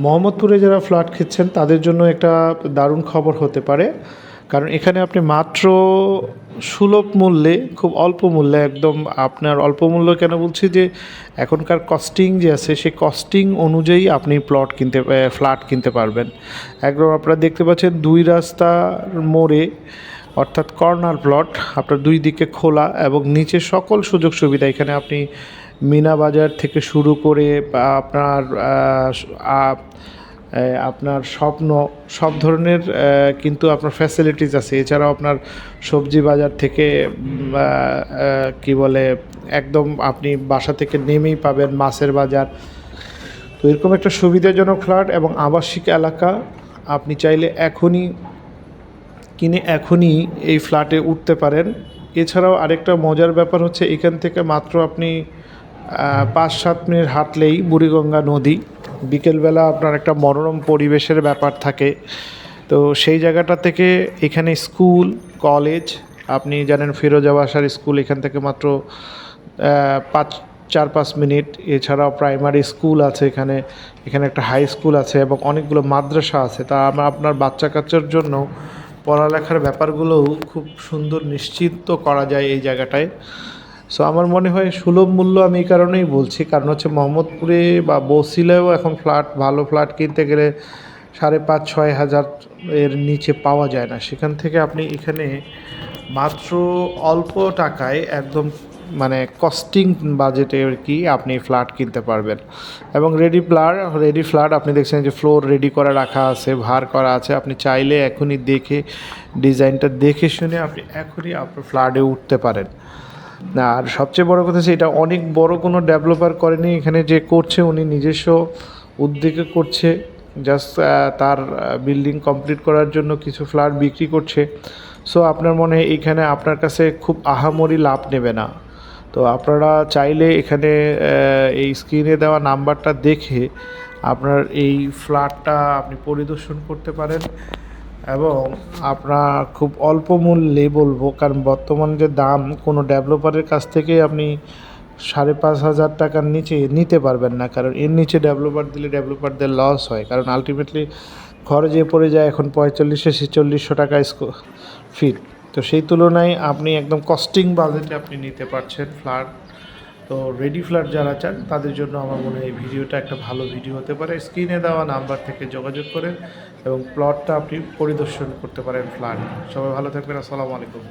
মোহাম্মদপুরে যারা ফ্ল্যাট খুঁজছেন তাদের জন্য একটা দারুণ খবর হতে পারে, কারণ এখানে আপনি মাত্র সুলভ মূল্যে, খুব অল্প মূল্যে, একদম আপনার অল্প মূল্য কেন বলছি যে এখনকার কস্টিং যে আছে সেই কস্টিং অনুযায়ী আপনি ফ্ল্যাট কিনতে পারবেন। একদম আপনারা দেখতে পাচ্ছেন 2 রাস্তার মোড়ে, অর্থাৎ কর্নার প্লট, আপনার 2 দিকে খোলা এবং নিচে সকল সুযোগ সুবিধা। এখানে আপনি মিনা বাজার থেকে শুরু করে বা আপনার স্বপ্ন সব ধরনের কিন্তু আপনার ফ্যাসিলিটিস আছে। এছাড়াও আপনার সবজি বাজার থেকে কি বলে, একদম আপনি বাসা থেকে নেমেই পাবেন মাছের বাজার। তো এরকম একটা সুবিধাজনক ফ্ল্যাট এবং আবাসিক এলাকা, আপনি চাইলে এখনই কিনে এখনই এই ফ্ল্যাটে উঠতে পারেন। এছাড়াও আরেকটা মজার ব্যাপার হচ্ছে, এখান থেকে মাত্র আপনি 5-7 মিনিট হাঁটলেই বুড়িগঙ্গা নদী। বিকেলবেলা আপনার একটা মনোরম পরিবেশের ব্যাপার থাকে। তো সেই জায়গাটা থেকে এখানে স্কুল, কলেজ, আপনি জানেন ফিরোজা বাসার স্কুল এখান থেকে মাত্র 4-5 মিনিট। এছাড়াও প্রাইমারি স্কুল আছে এখানে, এখানে একটা হাই স্কুল আছে এবং অনেকগুলো মাদ্রাসা আছে। তা আপনার বাচ্চা কাচ্চার জন্য পড়ালেখার ব্যাপারগুলোও খুব সুন্দর নিশ্চিত করা যায় এই জায়গাটায়। সো আমার মনে হয় সুলভ মূল্য আমি এই কারণেই বলছি, কারণ হচ্ছে মোহাম্মদপুরে বা বছিলায়ও এখন ভালো ফ্ল্যাট কিনতে গেলে 5,500-6 হাজার এর নিচে পাওয়া যায় না। সেখান থেকে আপনি এখানে মাত্র অল্প টাকায় একদম মানে কস্টিং বাজেটে আর কি আপনি ফ্ল্যাট কিনতে পারবেন। এবং রেডি ফ্ল্যাট আপনি দেখছেন যে ফ্লোর রেডি করা রাখা আছে, ভার করা আছে। আপনি চাইলে এখনই দেখে, ডিজাইনটা দেখে শুনে আপনি এখনই আপনার ফ্ল্যাটে উঠতে পারেন। না, আর সবচেয়ে বড় কথা হচ্ছে এটা অনেক বড় কোনো ডেভেলপার করেনি। এখানে যে করছে উনি নিজস্ব উদ্যোগে করছে, জাস্ট তার বিল্ডিং কমপ্লিট করার জন্য কিছু ফ্ল্যাট বিক্রি করছে। সো আপনার মনে হয় এখানে আপনার কাছে খুব আহামরি লাভ নেবে না। তো আপনারা চাইলে এখানে এই স্ক্রিনে দেওয়া নাম্বারটা দেখে আপনার এই ফ্ল্যাটটা আপনি পরিদর্শন করতে পারেন এবং আপনার খুব অল্প মূল্যে বলবো, কারণ বর্তমান যে দাম, কোনো ডেভেলপারের কাছ থেকে আপনি 5,500 টাকার নিচে নিতে পারবেন না, কারণ এর নিচে ডেভেলপারদের লস হয়। কারণ আলটিমেটলি খরচে পড়ে যায় এখন 4500-4600 টাকা ফিট। তো সেই তুলনায় আপনি একদম কস্টিং বাজেটে আপনি নিতে পারছেন ফ্ল্যাট। তো রেডি ফ্ল্যাট যারা চান তাদের জন্য আমার মনে হয় এই ভিডিওটা একটা ভালো ভিডিও হতে পারে। স্ক্রিনে দেওয়া নাম্বার থেকে যোগাযোগ করেন এবং প্লটটা আপনি পরিদর্শন করতে পারেন ফ্ল্যাট। সবাই ভালো থাকবেন। আসসালামু আলাইকুম।